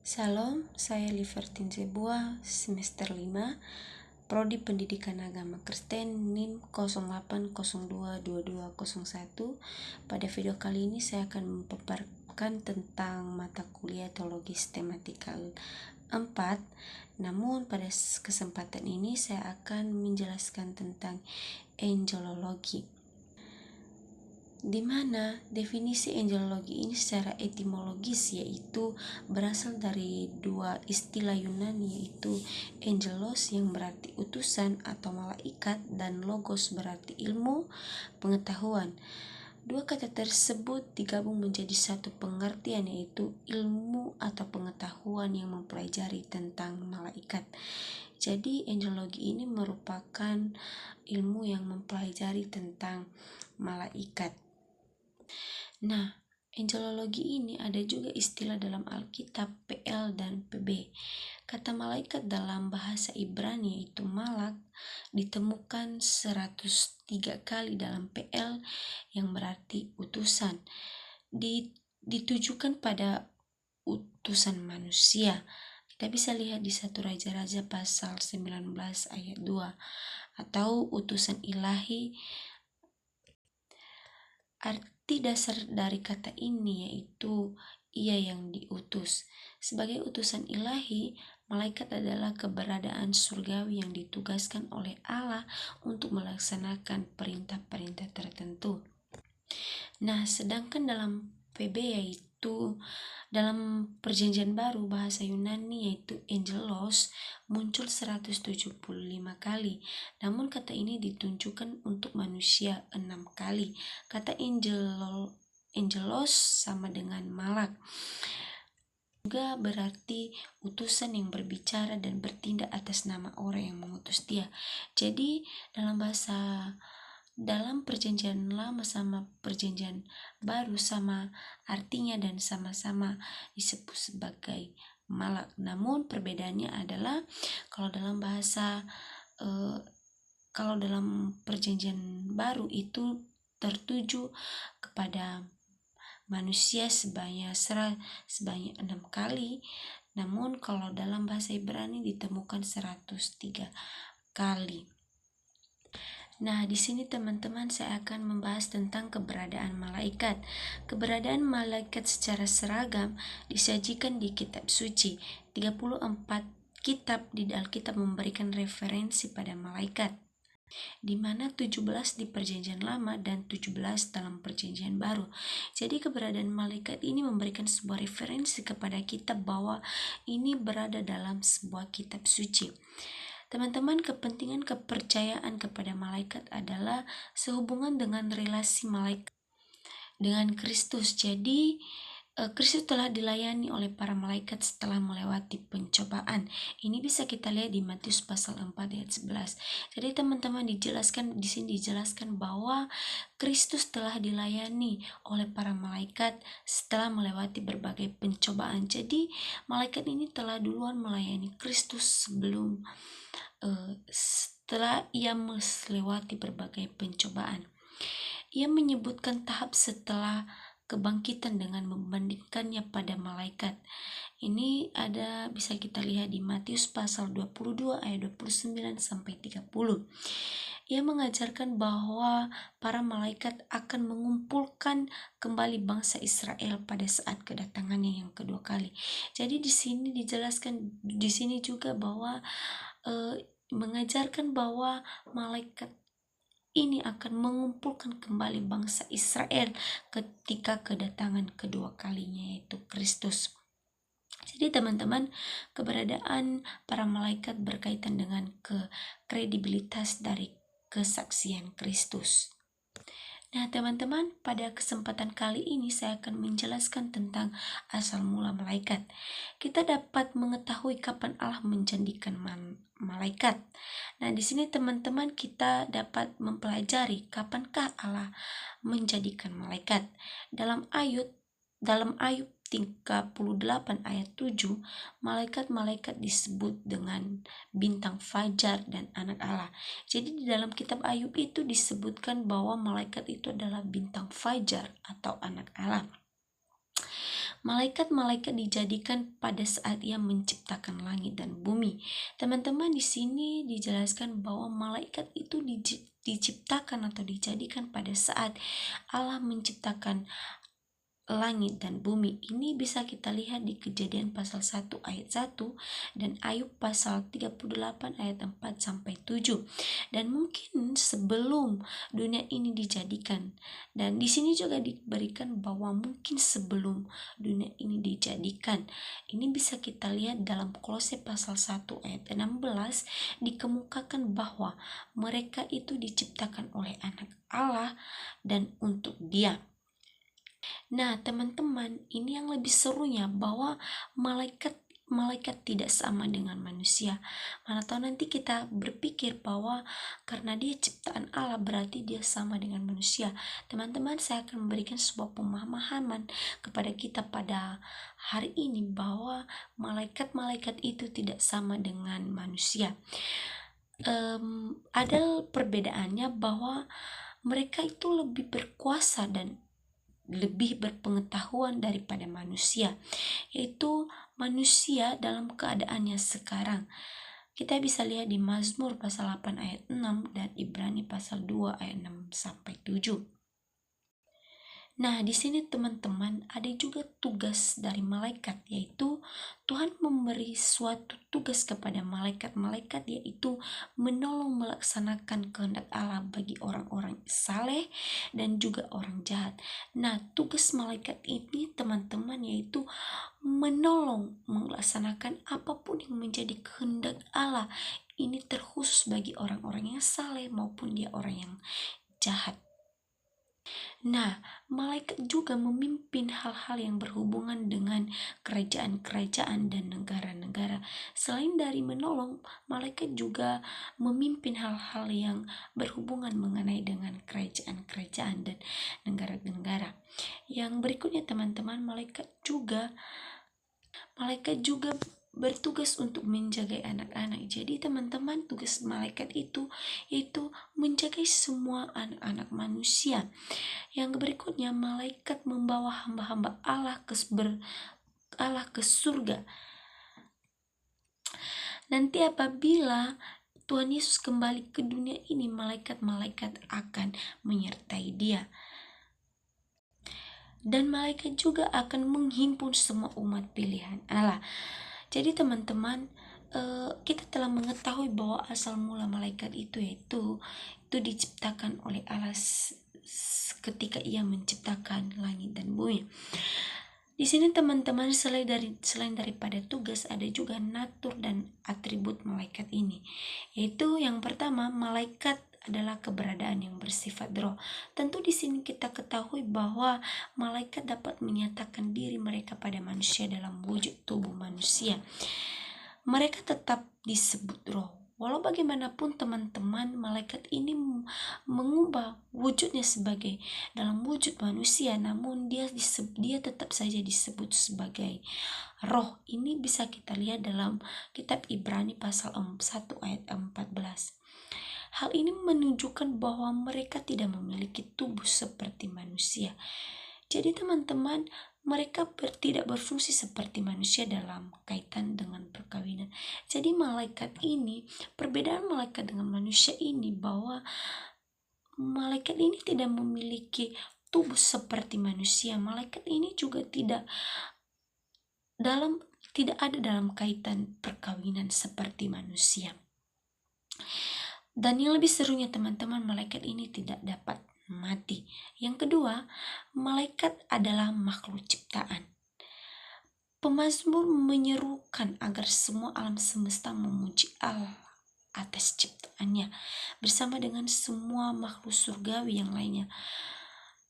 Salam, saya Livertin Zebua, semester 5, Prodi Pendidikan Agama Kristen, NIM 08022201. Pada video kali ini saya akan memaparkan tentang mata kuliah teologi sistematikal 4. Namun pada kesempatan ini saya akan menjelaskan tentang angelologi, di mana definisi angelologi ini secara etimologis yaitu berasal dari dua istilah Yunani, yaitu angelos yang berarti utusan atau malaikat dan logos berarti ilmu, pengetahuan. Dua kata tersebut digabung menjadi satu pengertian, yaitu ilmu atau pengetahuan yang mempelajari tentang malaikat. Jadi angelologi ini merupakan ilmu yang mempelajari tentang malaikat. Nah, angelologi ini ada juga istilah dalam Alkitab PL dan PB. Kata malaikat dalam bahasa Ibrani yaitu malak ditemukan 103 kali dalam PL yang berarti utusan. Ditujukan pada utusan manusia. Kita bisa lihat di 1 Raja-Raja pasal 19 ayat 2, atau utusan ilahi. Arti dasar dari kata ini yaitu ia yang diutus. Sebagai utusan ilahi, malaikat adalah keberadaan surgawi yang ditugaskan oleh Allah untuk melaksanakan perintah-perintah tertentu. Nah, sedangkan dalam PB yaitu dalam Perjanjian Baru bahasa Yunani yaitu angelos muncul 175 kali. Namun kata ini ditunjukkan untuk manusia 6 kali. Kata angelos sama dengan malak. Juga berarti utusan yang berbicara dan bertindak atas nama orang yang mengutus dia. Jadi dalam Perjanjian Lama sama Perjanjian Baru sama artinya dan sama-sama disebut sebagai malak. Namun perbedaannya adalah kalau dalam Perjanjian Baru itu tertuju kepada manusia sebanyak 6 kali. Namun kalau dalam bahasa Ibrani ditemukan 103 kali. Nah, di sini teman-teman saya akan membahas tentang keberadaan malaikat. Keberadaan malaikat secara seragam disajikan di kitab suci. 34 kitab di Alkitab memberikan referensi pada malaikat, di mana 17 di Perjanjian Lama dan 17 dalam Perjanjian Baru. Jadi keberadaan malaikat ini memberikan sebuah referensi kepada kita bahwa ini berada dalam sebuah kitab suci. Teman-teman, kepentingan kepercayaan kepada malaikat adalah sehubungan dengan relasi malaikat dengan Kristus. Jadi Kristus telah dilayani oleh para malaikat setelah melewati pencobaan. Ini bisa kita lihat di Matius pasal 4 ayat 11. Jadi teman-teman, di sini dijelaskan bahwa Kristus telah dilayani oleh para malaikat setelah melewati berbagai pencobaan. Jadi malaikat ini telah duluan melayani Kristus setelah ia melewati berbagai pencobaan. Ia menyebutkan tahap setelah kebangkitan dengan membandingkannya pada malaikat. Ini bisa kita lihat di Matius pasal 22 ayat 29 sampai 30. Ia mengajarkan bahwa para malaikat akan mengumpulkan kembali bangsa Israel pada saat kedatangannya yang kedua kali. Jadi di sini dijelaskan juga bahwa mengajarkan bahwa malaikat ini akan mengumpulkan kembali bangsa Israel ketika kedatangan kedua kalinya, yaitu Kristus. Jadi teman-teman, keberadaan para malaikat berkaitan dengan kredibilitas dari kesaksian Kristus. Nah teman-teman, pada kesempatan kali ini saya akan menjelaskan tentang asal mula malaikat. Kita dapat mengetahui kapan Allah menjadikan malaikat. Nah di sini teman-teman kita dapat mempelajari kapankah Allah menjadikan malaikat. Dalam Ayub 38 ayat 7, malaikat-malaikat disebut dengan bintang fajar dan anak Allah. Jadi di dalam kitab Ayub itu disebutkan bahwa malaikat itu adalah bintang fajar atau anak Allah. Malaikat-malaikat dijadikan pada saat Ia menciptakan langit dan bumi. Teman-teman, di sini dijelaskan bahwa malaikat itu diciptakan atau dijadikan pada saat Allah menciptakan langit dan bumi. Ini bisa kita lihat di Kejadian pasal 1 ayat 1 dan Ayub pasal 38 ayat 4 sampai 7. Dan mungkin sebelum dunia ini dijadikan, dan di sini juga diberikan bahwa mungkin sebelum dunia ini dijadikan, ini bisa kita lihat dalam Kolose pasal 1 ayat 16 dikemukakan bahwa mereka itu diciptakan oleh anak Allah dan untuk Dia. Nah, teman-teman, ini yang lebih serunya bahwa malaikat tidak sama dengan manusia. Mana tahu nanti kita berpikir bahwa karena dia ciptaan Allah berarti dia sama dengan manusia. Teman-teman, saya akan memberikan sebuah pemahaman kepada kita pada hari ini bahwa malaikat-malaikat itu tidak sama dengan manusia. Ada perbedaannya bahwa mereka itu lebih berkuasa dan lebih berpengetahuan daripada manusia, yaitu manusia dalam keadaannya sekarang. Kita bisa lihat di Mazmur pasal 8 ayat 6 dan Ibrani pasal 2 ayat 6 sampai 7. Nah, di sini teman-teman ada juga tugas dari malaikat, yaitu Tuhan memberi suatu tugas kepada malaikat-malaikat, yaitu menolong melaksanakan kehendak Allah bagi orang-orang saleh dan juga orang jahat. Nah, tugas malaikat ini teman-teman yaitu menolong melaksanakan apapun yang menjadi kehendak Allah. Ini terkhusus bagi orang-orang yang saleh maupun dia orang yang jahat. Nah, malaikat juga memimpin hal-hal yang berhubungan dengan kerajaan-kerajaan dan negara-negara. Selain dari menolong, malaikat juga memimpin hal-hal yang berhubungan mengenai dengan kerajaan-kerajaan dan negara-negara. Yang berikutnya teman-teman, malaikat juga bertugas untuk menjaga anak-anak. Jadi teman-teman, tugas malaikat itu yaitu menjaga semua anak-anak manusia. Yang berikutnya, malaikat membawa hamba-hamba Allah ke surga. Nanti apabila Tuhan Yesus kembali ke dunia ini, malaikat-malaikat akan menyertai Dia. Dan malaikat juga akan menghimpun semua umat pilihan Allah. Jadi teman-teman, kita telah mengetahui bahwa asal mula malaikat itu diciptakan oleh Allah ketika Ia menciptakan langit dan bumi. Di sini teman-teman, selain daripada tugas, ada juga natur dan atribut malaikat ini. Yaitu yang pertama, malaikat adalah keberadaan yang bersifat roh. Tentu di sini kita ketahui bahwa malaikat dapat menyatakan diri mereka pada manusia dalam wujud tubuh manusia. Mereka tetap disebut roh. Walau bagaimanapun teman-teman, malaikat ini mengubah wujudnya sebagai dalam wujud manusia, namun dia tetap saja disebut sebagai roh. Ini bisa kita lihat dalam kitab Ibrani pasal 1 ayat 14. Hal ini menunjukkan bahwa mereka tidak memiliki tubuh seperti manusia. Jadi teman-teman, mereka tidak berfungsi seperti manusia dalam kaitan dengan perkawinan. Jadi perbedaan malaikat dengan manusia ini bahwa malaikat ini tidak memiliki tubuh seperti manusia. Malaikat ini juga tidak ada dalam kaitan perkawinan seperti manusia. Dan yang lebih serunya teman-teman, malaikat ini tidak dapat mati. Yang kedua, malaikat adalah makhluk ciptaan. Pemazmur menyerukan agar semua alam semesta memuji Allah atas ciptaannya bersama dengan semua makhluk surgawi yang lainnya.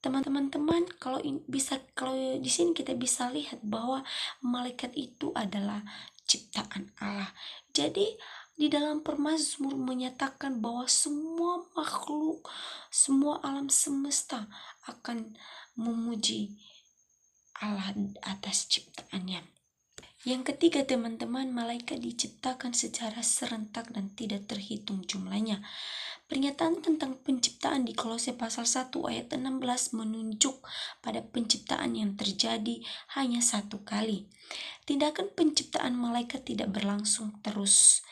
Teman-teman, kalau di sini kita bisa lihat bahwa malaikat itu adalah ciptaan Allah. Jadi di dalam Pemazmur menyatakan bahwa semua makhluk, semua alam semesta akan memuji Allah atas ciptaannya. Yang ketiga teman-teman, malaikat diciptakan secara serentak dan tidak terhitung jumlahnya. Pernyataan tentang penciptaan di Kolose pasal 1 ayat 16 menunjuk pada penciptaan yang terjadi hanya satu kali. Tindakan penciptaan malaikat tidak berlangsung terus,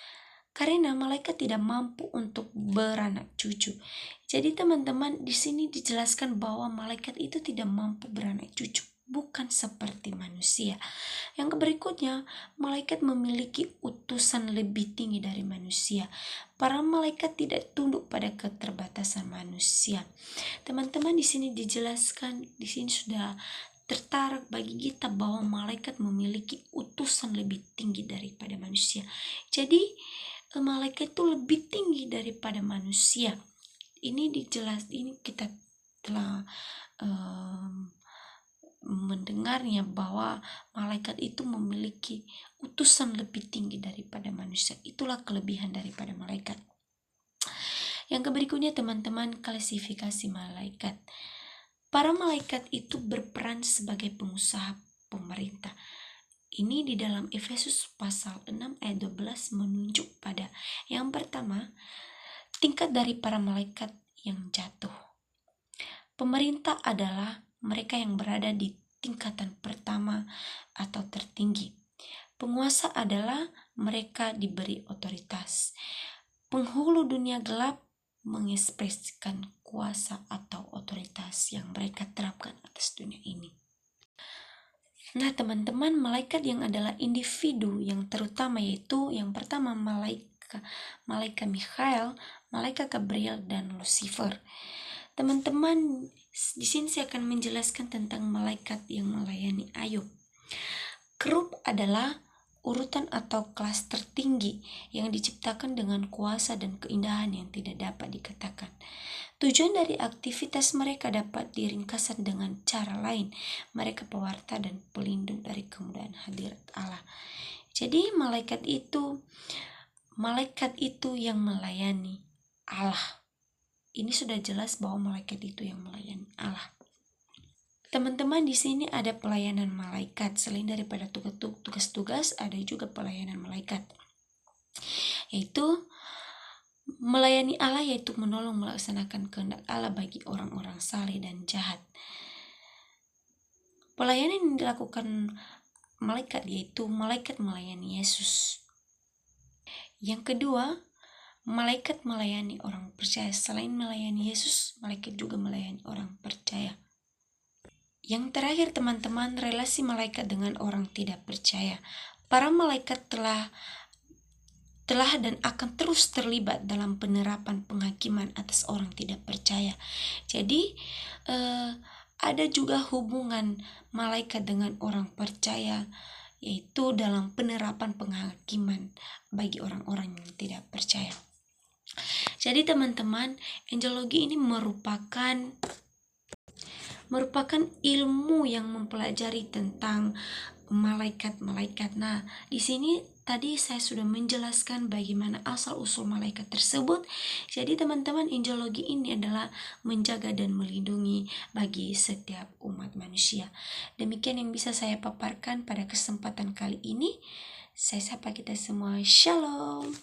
karena malaikat tidak mampu untuk beranak cucu. Jadi teman-teman, di sini dijelaskan bahwa malaikat itu tidak mampu beranak cucu, bukan seperti manusia. Yang berikutnya, malaikat memiliki utusan lebih tinggi dari manusia. Para malaikat tidak tunduk pada keterbatasan manusia. Teman-teman, di sini dijelaskan, di sini sudah tertarik bagi kita bahwa malaikat memiliki utusan lebih tinggi daripada manusia. Jadi malaikat itu lebih tinggi daripada manusia. Ini kita telah mendengarnya bahwa malaikat itu memiliki utusan lebih tinggi daripada manusia. Itulah kelebihan daripada malaikat. Yang berikutnya teman-teman, klasifikasi malaikat. Para malaikat itu berperan sebagai pengusaha pemerintah. Ini di dalam Efesus pasal 6 ayat 12 menunjuk pada yang pertama, tingkat dari para malaikat yang jatuh. Pemerintah adalah mereka yang berada di tingkatan pertama atau tertinggi. Penguasa adalah mereka diberi otoritas. Penghulu dunia gelap mengekspresikan kuasa atau otoritas yang mereka terapkan atas dunia ini. Nah teman-teman, malaikat yang adalah individu yang terutama yaitu yang pertama malaikat Mikhael, malaikat Gabriel, dan Lucifer. Teman-teman, di sini saya akan menjelaskan tentang malaikat yang melayani Ayub. Kerub adalah urutan atau kelas tertinggi yang diciptakan dengan kuasa dan keindahan yang tidak dapat dikatakan. Tujuan dari aktivitas mereka dapat diringkaskan dengan cara lain. Mereka pewarta dan pelindung dari kemudahan hadirat Allah. Jadi malaikat itu yang melayani Allah. Ini sudah jelas bahwa malaikat itu yang melayani Allah. Teman-teman, di sini ada pelayanan malaikat. Selain daripada tugas-tugas, ada juga pelayanan malaikat. Yaitu melayani Allah, yaitu menolong melaksanakan kehendak Allah bagi orang-orang saleh dan jahat. Pelayanan yang dilakukan malaikat yaitu malaikat melayani Yesus. Yang kedua, malaikat melayani orang percaya. Selain melayani Yesus, malaikat juga melayani orang percaya. Yang terakhir teman-teman, relasi malaikat dengan orang tidak percaya. Para malaikat telah dan akan terus terlibat dalam penerapan penghakiman atas orang tidak percaya. Jadi ada juga hubungan malaikat dengan orang percaya, yaitu dalam penerapan penghakiman bagi orang-orang yang tidak percaya. Jadi teman-teman, angelologi ini merupakan ilmu yang mempelajari tentang malaikat-malaikat. Nah, di sini tadi saya sudah menjelaskan bagaimana asal-usul malaikat tersebut. Jadi teman-teman, angelologi ini adalah menjaga dan melindungi bagi setiap umat manusia. Demikian yang bisa saya paparkan pada kesempatan kali ini. Saya sapa kita semua. Shalom.